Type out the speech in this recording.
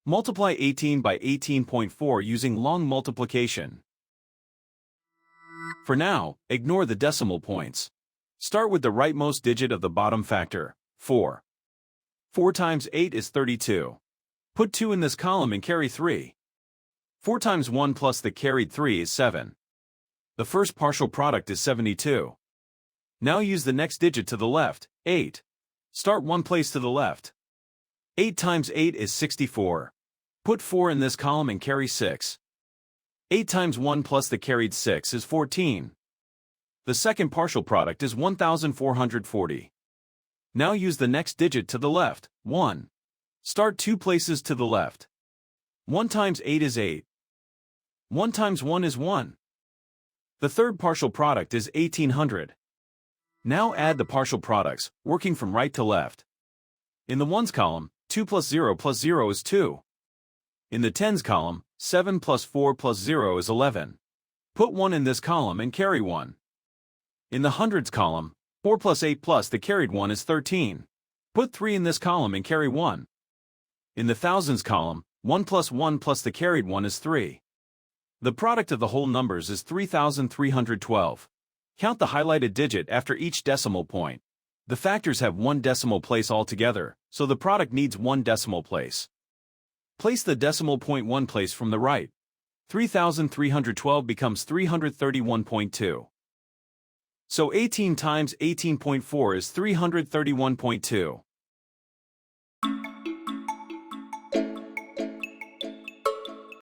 Multiply 18 by 18.4 using long multiplication. For now, ignore the decimal points. Start with the rightmost digit of the bottom factor, 4. 4 times 8 is 32. Put 2 in this column and carry 3. 4 times 1 plus the carried 3 is 7. The first partial product is 72. Now use the next digit to the left, 8. Start one place to the left. 8 times 8 is 64. Put 4 in this column and carry 6. 8 times 1 plus the carried 6 is 14. The second partial product is 1440. Now use the next digit to the left, 1. Start 2 places to the left. 1 times 8 is 8. 1 times 1 is 1. The third partial product is 1800. Now add the partial products, working from right to left. In the ones column, 2 plus 0 is 2. In the tens column, 7 plus 4 plus 0 is 11. Put 1 in this column and carry 1. In the hundreds column, 4 plus 8 plus the carried 1 is 13. Put 3 in this column and carry 1. In the thousands column, 1 plus the carried 1 is 3. The product of the whole numbers is 3,312. Count the highlighted digit after each decimal point. The factors have one decimal place altogether, so the product needs one decimal place. Place the decimal point one place from the right. 3,312 becomes 331.2. So 18 times 18.4 is 331.2.